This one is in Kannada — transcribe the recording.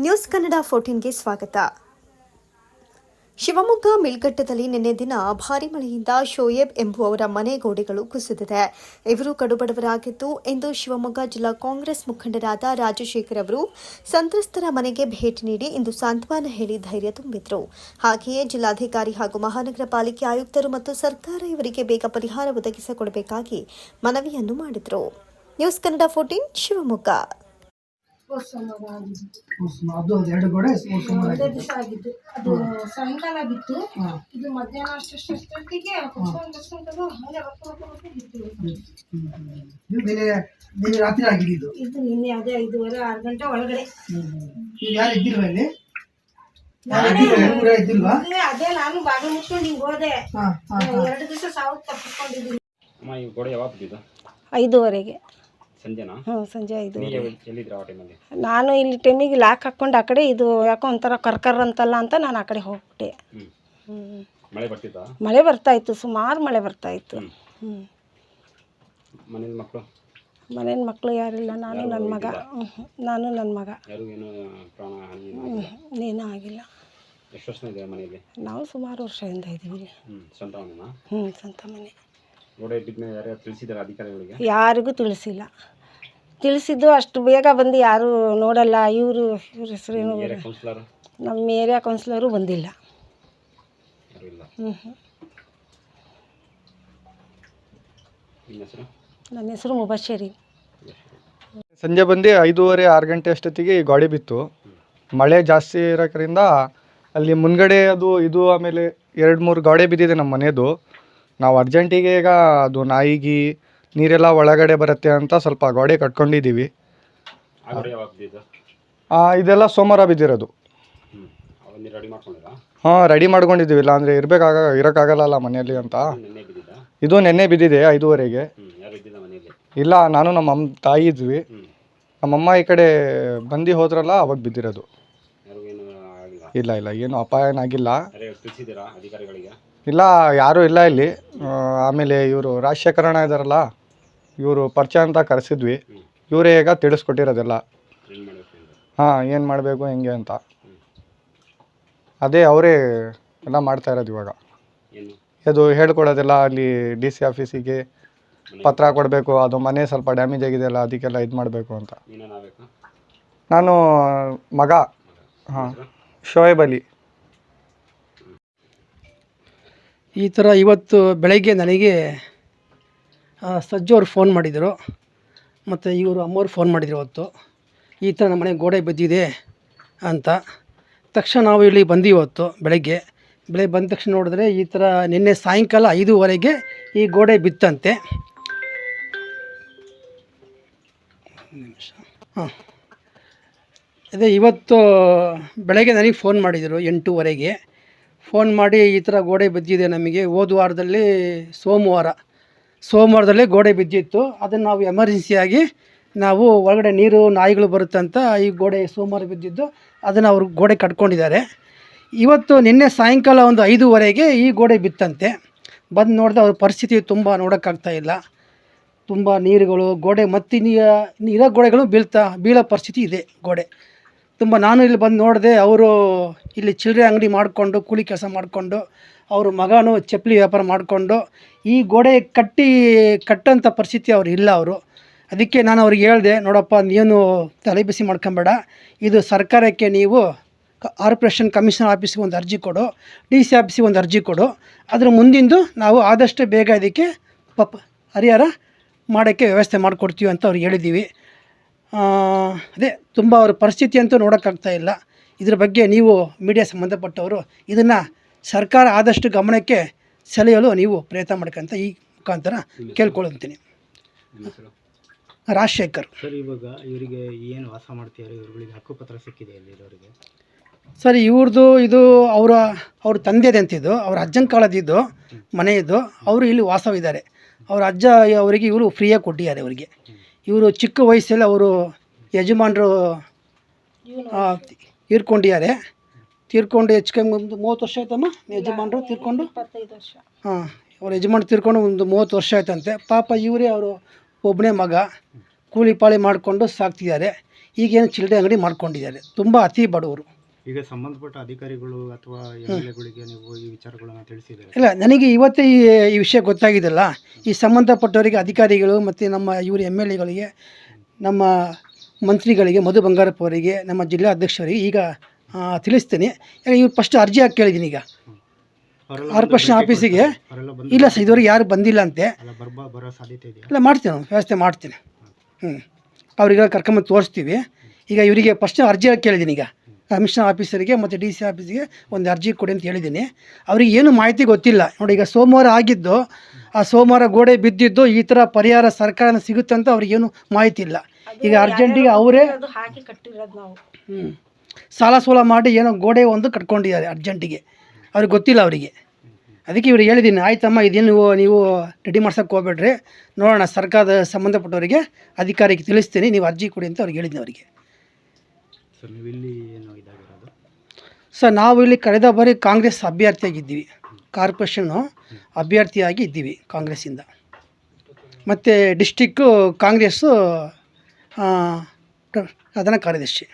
ನ್ಯೂಸ್ ಕನ್ನಡ 14ಗೆ ಸ್ವಾಗತ. ಶಿವಮೊಗ್ಗ ಮಿಲ್ಗಟ್ಟದಲ್ಲಿ ನಿನ್ನೆ ದಿನ ಭಾರೀ ಮಳೆಯಿಂದ ಶೋಯೇಬ್ ಎಂಬುವವರ ಮನೆ ಗೋಡೆಗಳು ಕುಸಿದಿದೆ. ಇವರು ಕಡುಬಡವರಾಗಿದ್ದು, ಇಂದು ಶಿವಮೊಗ್ಗ ಜಿಲ್ಲಾ ಕಾಂಗ್ರೆಸ್ ಮುಖಂಡರಾದ ರಾಜಶೇಖರ್ ಅವರು ಸಂತ್ರಸ್ತರ ಮನೆಗೆ ಭೇಟಿ ನೀಡಿ ಇಂದು ಸಾಂತ್ವನ ಹೇಳಿ ಧೈರ್ಯ ತುಂಬಿದ್ರು. ಹಾಗೆಯೇ ಜಿಲ್ಲಾಧಿಕಾರಿ ಹಾಗೂ ಮಹಾನಗರ ಪಾಲಿಕೆ ಆಯುಕ್ತರು ಮತ್ತು ಸರ್ಕಾರ ಇವರಿಗೆ ಬೇಗ ಪರಿಹಾರ ಒದಗಿಸಿಕೊಡಬೇಕಾಗಿ ಮನವಿಯನ್ನು ಮಾಡಿದರು. ನ್ಯೂಸ್ ಕನ್ನಡ 14 ಶಿವಮೊಗ್ಗ. ಅದು ಎರಡು ಗೋಡೆ ಒಂದೇ ದಿವಸ ಆಗಿದ್ದು. ಅದು ಸಾಯಂಕಾಲ ಬಿತ್ತು. ಇದು ಮಧ್ಯಾಹ್ನ ಅಷ್ಟೊತ್ತಿಗೆ ನೀವು ರಾತ್ರಿ ಆಗಿದ್ದು ಇದು ನಿನ್ನೆ ಅದೇ 5:30 6 ಗಂಟೆ ಒಳಗಡೆ. ನೀವು ಯಾರು ಇದ್ದಿಲ್ವಾ ಇಲ್ಲಿ? ಇದ್ದಿಲ್ವಾ? ಅದೇ ನಾನು ಬಾಗಿಲು ಮುಚ್ಕೊಂಡು ಹಿಂಗೆ ಹೋದೆ. 2 ದಿವಸ ಸಾವು ತಪ್ಪಿಸ್ಕೊಂಡಿದ್ದೀನಿ. 5:30ಗೆ ಸಂಜೆನಾ? ಸಂಜೆ 5:30. ನಾನು ಇಲ್ಲಿ ಟೈಮಿಗೆ ಲಾಕ್ ಹಾಕ್ಕೊಂಡು ಆ ಕಡೆ ಇದು ಯಾಕೋ ಒಂಥರ ಕರ್ಕರ್ ಅಂತಲ್ಲ ಅಂತ ನಾನು ಆ ಕಡೆ ಹೋಗ್ಬಿಟ್ಟೆ. ಮಳೆ ಬರ್ತಾ ಇತ್ತು, ಸುಮಾರು ಮಳೆ ಬರ್ತಾ ಇತ್ತು. ಮನೇನ ಮಕ್ಕಳು ಯಾರಿಲ್ಲ, ನಾನು ನನ್ನ ಮಗ. ಏನೂ ಆಗಿಲ್ಲ. ನಾವು ಸುಮಾರು ವರ್ಷದಿಂದ ಇದ್ದೀವಿ. ಸ್ವಂತ ಮನೆ. ಯಾರಿಗೂ ತಿಳಿಸಿದ್ದು ಅಷ್ಟು ಬೇಗ ಬಂದು ಯಾರು ನೋಡಲ್ಲ. ಇವ್ರ ಹೆಸರೇನು, ನಮ್ಮ ಏರಿಯಾ ಕೌನ್ಸಿಲರು ಬಂದಿಲ್ಲ. ನನ್ನ ಹೆಸರು ಮುಬಶಿರಿ. ಸಂಜೆ ಬಂದು 5:30 6 ಗಂಟೆ ಅಷ್ಟೊತ್ತಿಗೆ ಈ ಗೋಡೆ ಬಿತ್ತು. ಮಳೆ ಜಾಸ್ತಿ ಇರೋದ್ರಿಂದ ಅಲ್ಲಿ ಮುಂದ್ಗಡೆ ಇದು ಆಮೇಲೆ 2-3 ಗೋಡೆ ಬಿದ್ದಿದೆ ನಮ್ಮ ಮನೆಯದು. ನಾವು ಅರ್ಜೆಂಟಿಗೆ ಈಗ ಅದು ನಾಯಿಗೆ ನೀರೆಲ್ಲ ಒಳಗಡೆ ಬರುತ್ತೆ ಅಂತ ಸ್ವಲ್ಪ ಗೋಡೆ ಕಟ್ಕೊಂಡಿದ್ದೀವಿ. ಇದೆಲ್ಲ ಸೋಮವಾರ ಬಿದ್ದಿರೋದು. ರೆಡಿ ಮಾಡ್ಕೊಂಡಿದ್ದೀವಿ, ಇಲ್ಲ ಅಂದರೆ ಇರೋಕ್ಕಾಗಲ್ಲ ಮನೆಯಲ್ಲಿ ಅಂತ. ಇದು ನೆನ್ನೆ ಬಿದ್ದಿದೆ 5:30ಗೆ. ಇಲ್ಲ, ನಾನು ನಮ್ಮ ತಾಯಿ ಇದ್ವಿ. ನಮ್ಮಮ್ಮ ಈ ಕಡೆ ಬಂದು ಹೋದ್ರಲ್ಲ, ಅವಾಗ ಬಿದ್ದಿರೋದು. ಇಲ್ಲ ಏನು ಅಪಾಯ ಏನಾಗಿಲ್ಲ. ಇಲ್ಲ, ಯಾರೂ ಇಲ್ಲ ಇಲ್ಲಿ. ಆಮೇಲೆ ಇವರು ರಾಜಶೇಖರಣ ಇದ್ದಾರಲ್ಲ, ಇವರು ಪರಿಚಯ ಅಂತ ಕರೆಸಿದ್ವಿ. ಇವರೇ ಈಗ ತಿಳಿಸ್ಕೊಟ್ಟಿರೋದೆಲ್ಲ. ಏನು ಮಾಡಬೇಕು ಹೆಂಗೆ ಅಂತ ಅದೇ ಅವರೇ ಎಲ್ಲ ಮಾಡ್ತಾ ಇರೋದು ಇವಾಗ. ಅದು ಹೇಳ್ಕೊಡೋದೆಲ್ಲ ಅಲ್ಲಿ DC ಆಫೀಸಿಗೆ ಪತ್ರ ಕೊಡಬೇಕು. ಅದು ಮನೆ ಸ್ವಲ್ಪ ಡ್ಯಾಮೇಜ್ ಆಗಿದೆಯಲ್ಲ, ಅದಕ್ಕೆಲ್ಲ ಇದು ಮಾಡಬೇಕು ಅಂತ. ನಾನು ಮಗ. ಶೋಯೇಬ್ ಅಲಿ. ಈ ಥರ ಇವತ್ತು ಬೆಳಗ್ಗೆ ನನಗೆ ಸಜ್ಜು ಅವ್ರು ಫೋನ್ ಮಾಡಿದರು, ಮತ್ತು ಇವರು ಅಮ್ಮವ್ರು ಫೋನ್ ಮಾಡಿದರು. ಇವತ್ತು ಈ ಥರ ನಮ್ಮ ಮನೆ ಗೋಡೆ ಬಿದ್ದಿದೆ ಅಂತ. ತಕ್ಷಣ ನಾವು ಇಲ್ಲಿ ಬಂದು ಇವತ್ತು ಬೆಳಗ್ಗೆ ಬಂದ ತಕ್ಷಣ ನೋಡಿದ್ರೆ ಈ ಥರ ನಿನ್ನೆ ಸಾಯಂಕಾಲ 5:30ಗೆ ಈ ಗೋಡೆ ಬಿತ್ತಂತೆ. ಅದೇ ಇವತ್ತು ಬೆಳಗ್ಗೆ ನನಗೆ ಫೋನ್ ಮಾಡಿದರು 8:30ಗೆ. ಫೋನ್ ಮಾಡಿ ಈ ಥರ ಗೋಡೆ ಬಿದ್ದಿದೆ ನಮಗೆ. ಹೋದ ವಾರದಲ್ಲಿ ಸೋಮವಾರದಲ್ಲೇ ಗೋಡೆ ಬಿದ್ದಿತ್ತು. ಅದನ್ನು ನಾವು ಎಮರ್ಜೆನ್ಸಿಯಾಗಿ ನಾವು ಒಳಗಡೆ ನೀರು ನಾಯಿಗಳು ಬರುತ್ತಂತ ಈ ಗೋಡೆ ಸೋಮವಾರ ಬಿದ್ದಿದ್ದು, ಅದನ್ನು ಅವರು ಗೋಡೆ ಕಟ್ಕೊಂಡಿದ್ದಾರೆ. ಇವತ್ತು ನಿನ್ನೆ ಸಾಯಂಕಾಲ ಒಂದು 5:30ಗೆ ಈ ಗೋಡೆ ಬಿತ್ತಂತೆ. ಬಂದು ನೋಡಿದ್ರೆ ಅವ್ರ ಪರಿಸ್ಥಿತಿ ತುಂಬ ನೋಡೋಕ್ಕಾಗ್ತಾಯಿಲ್ಲ. ತುಂಬ ನೀರುಗಳು ಗೋಡೆ ಮತ್ತು ಇರೋ ಗೋಡೆಗಳು ಬೀಳೋ ಪರಿಸ್ಥಿತಿ ಇದೆ ಗೋಡೆ ತುಂಬ. ನಾನು ಇಲ್ಲಿ ಬಂದು ನೋಡಿದೆ, ಅವರು ಇಲ್ಲಿ ಚಿಲ್ಲರೆ ಅಂಗಡಿ ಮಾಡಿಕೊಂಡು ಕೂಲಿ ಕೆಲಸ ಮಾಡಿಕೊಂಡು, ಅವ್ರ ಮಗನೂ ಚಪ್ಪಲಿ ವ್ಯಾಪಾರ ಮಾಡಿಕೊಂಡು ಈ ಗೋಡೆ ಕಟ್ಟೋಂಥ ಪರಿಸ್ಥಿತಿ ಅವ್ರು ಇಲ್ಲ. ಅದಕ್ಕೆ ನಾನು ಅವ್ರಿಗೆ ಹೇಳಿದೆ, ನೋಡಪ್ಪ, ನೀನು ತಲೆ ಬಿಸಿ ಮಾಡ್ಕೊಂಬೇಡ, ಇದು ಸರ್ಕಾರಕ್ಕೆ ನೀವು ಕಾರ್ಪೊರೇಷನ್ ಕಮಿಷನರ್ ಆಫೀಸಿಗೆ ಒಂದು ಅರ್ಜಿ ಕೊಡು, DC ಆಫೀಸಿಗೆ ಒಂದು ಅರ್ಜಿ ಕೊಡು. ಅದ್ರ ಮುಂದಿಂದು ನಾವು ಆದಷ್ಟು ಬೇಗ ಇದಕ್ಕೆ ಪರಿಹಾರ ಮಾಡೋಕ್ಕೆ ವ್ಯವಸ್ಥೆ ಮಾಡಿಕೊಡ್ತೀವಿ ಅಂತ ಅವ್ರಿಗೆ ಹೇಳಿದ್ದೀವಿ. ಅದೇ ತುಂಬ ಅವ್ರ ಪರಿಸ್ಥಿತಿ ಅಂತೂ ನೋಡೋಕ್ಕಾಗ್ತಾಯಿಲ್ಲ. ಇದ್ರ ಬಗ್ಗೆ ನೀವು ಮೀಡಿಯಾ ಸಂಬಂಧಪಟ್ಟವರು ಇದನ್ನು ಸರ್ಕಾರ ಆದಷ್ಟು ಗಮನಕ್ಕೆ ಸೆಳೆಯಲು ನೀವು ಪ್ರಯತ್ನ ಮಾಡ್ಕೊಂತ ಈ ಮುಖಾಂತರ ಕೇಳ್ಕೊಳ್ತೀನಿ. ರಾಜಶೇಖರ್ ಸರ್, ಇವಾಗ ಇವರಿಗೆ ಏನು ವಾಸ ಮಾಡ್ತಿದ್ದಾರೆ? ಇವ್ರುಗಳಿಗೆ ಹಕ್ಕುಪತ್ರ ಸಿಕ್ಕಿದೆ ಇಲ್ಲಿರೋರಿಗೆ? ಸರ್, ಇದು ಅವ್ರ ತಂದೆದಂತಿದ್ದು, ಅವ್ರ ಅಜ್ಜನ ಕಾಲದಿದ್ದು ಮನೆ ಇದ್ದು. ಅವರು ಇಲ್ಲಿ ವಾಸವಿದ್ದಾರೆ. ಅವ್ರ ಅಜ್ಜ ಅವರಿಗೆ ಇವರು ಫ್ರೀಯಾಗಿ ಕೊಟ್ಟಿದ್ದಾರೆ. ಅವರಿಗೆ ಇವರು ಚಿಕ್ಕ ವಯಸ್ಸಲ್ಲಿ ಅವರು ಯಜಮಾನರು ತೀರ್ಕೊಂಡು ಹೆಚ್ಚು ಕಮ್ಮಿ ಒಂದು 30 ವರ್ಷ ಆಯ್ತಮ್ಮ. ಯಜಮಾನರು ತೀರ್ಕೊಂಡು 25 ವರ್ಷ. ಅವ್ರ ಯಜಮಾನ ತೀರ್ಕೊಂಡು ಒಂದು 30 ವರ್ಷ ಆಯ್ತಂತೆ. ಪಾಪ ಇವರೇ ಅವರು ಒಬ್ಬನೇ ಮಗ, ಕೂಲಿ ಪಾಳಿ ಮಾಡಿಕೊಂಡು ಸಾಕ್ತಿದ್ದಾರೆ. ಈಗೇನು ಚಿಲ್ಲರೆ ಅಂಗಡಿ ಮಾಡ್ಕೊಂಡಿದ್ದಾರೆ, ತುಂಬ ಅತಿ ಬಡವರು. ಈಗ ಸಂಬಂಧಪಟ್ಟ ಅಧಿಕಾರಿಗಳು ಅಥವಾ MLAಗಳಿಗೆ ನೀವು ಈ ವಿಚಾರಗಳನ್ನು ತಿಳಿಸಿದ್ದೀರಿ? ಇಲ್ಲ, ನನಗೆ ಇವತ್ತೇ ಈ ವಿಷಯ ಗೊತ್ತಾಗಿದ್ದಲ್ಲ. ಈ ಸಂಬಂಧಪಟ್ಟವರಿಗೆ, ಅಧಿಕಾರಿಗಳು ಮತ್ತು ನಮ್ಮ ಇವರು MLAಗಳಿಗೆ, ನಮ್ಮ ಮಂತ್ರಿಗಳಿಗೆ, ಮಧು ಬಂಗಾರಪ್ಪ ಅವರಿಗೆ, ನಮ್ಮ ಜಿಲ್ಲಾ ಅಧ್ಯಕ್ಷರಿಗೆ ಈಗ ತಿಳಿಸ್ತೀನಿ. ಯಾಕೆ ಇವ್ರು ಫಸ್ಟ್ ಅರ್ಜಿ ಹಾಕಿ ಕೇಳಿದ್ದೀನಿ. ಈಗ ಕಾರ್ಪೊರೇಷನ್ ಆಫೀಸಿಗೆ ಇಲ್ಲ ಸರ್, ಇದುವರೆಗೆ ಯಾರು ಬಂದಿಲ್ಲ ಅಂತೆ. ಬರೋ ಸಾಧ್ಯತೆ ಇದೆಯಾ? ಇಲ್ಲ, ಮಾಡ್ತೀನಿ, ನಾನು ವ್ಯವಸ್ಥೆ ಮಾಡ್ತೀನಿ. ಅವ್ರಿಗೆ ಕರ್ಕೊಂಬಂದು ತೋರಿಸ್ತೀವಿ. ಈಗ ಇವರಿಗೆ ಫಸ್ಟ್ ಅರ್ಜಿ ಹಾಕಿ ಕೇಳಿದ್ದೀನಿ. ಈಗ ಕಮಿಷನರ್ ಆಫೀಸರಿಗೆ ಮತ್ತು DC ಆಫೀಸಿಗೆ ಒಂದು ಅರ್ಜಿ ಕೊಡಿ ಅಂತ ಹೇಳಿದ್ದೀನಿ. ಅವ್ರಿಗೆ ಏನು ಮಾಹಿತಿ ಗೊತ್ತಿಲ್ಲ ನೋಡಿ. ಈಗ ಸೋಮವಾರ ಆಗಿದ್ದು, ಆ ಸೋಮವಾರ ಗೋಡೆ ಬಿದ್ದಿದ್ದು, ಈ ಥರ ಪರಿಹಾರ ಸರ್ಕಾರ ಸಿಗುತ್ತೆ ಅಂತ ಅವ್ರಿಗೇನು ಮಾಹಿತಿ ಇಲ್ಲ. ಈಗ ಅರ್ಜೆಂಟಿಗೆ ಅವರೇ ಹಾಕಿ ಕಟ್ಟಿರೋದು ನಾವು. ಸಾಲ ಸೋಲ ಮಾಡಿ ಏನೋ ಗೋಡೆ ಒಂದು ಕಟ್ಕೊಂಡಿದ್ದಾರೆ ಅರ್ಜೆಂಟಿಗೆ, ಅವ್ರಿಗೆ ಗೊತ್ತಿಲ್ಲ ಅವರಿಗೆ. ಅದಕ್ಕೆ ಇವ್ರು ಹೇಳಿದ್ದೀನಿ, ಆಯ್ತಮ್ಮ ಇದೇನು ನೀವು ರೆಡಿ ಮಾಡ್ಸೋಕ್ಕೆ ಹೋಗ್ಬೇಡ್ರಿ, ನೋಡೋಣ ಸರ್ಕಾರದ ಸಂಬಂಧಪಟ್ಟವರಿಗೆ ಅಧಿಕಾರಿಗೆ ತಿಳಿಸ್ತೀನಿ, ನೀವು ಅರ್ಜಿ ಕೊಡಿ ಅಂತ ಅವ್ರಿಗೆ ಹೇಳಿದ್ದೀನಿ ಅವರಿಗೆ. ಸರ್ ನೀವು ಇಲ್ಲಿ ಏನು ಇದಾಗಿರೋದು? ಸರ್ ನಾವು ಇಲ್ಲಿ ಕಳೆದ ಬಾರಿ ಕಾಂಗ್ರೆಸ್ ಅಭ್ಯರ್ಥಿಯಾಗಿದ್ದೀವಿ, ಕಾರ್ಪೊರೇಷನ್ನು ಅಭ್ಯರ್ಥಿಯಾಗಿ ಇದ್ದೀವಿ ಕಾಂಗ್ರೆಸ್ಸಿಂದ. ಮತ್ತು ಡಿಸ್ಟಿಕ್ಕು ಕಾಂಗ್ರೆಸ್ಸು ಪ್ರಧಾನ ಕಾರ್ಯದರ್ಶಿ.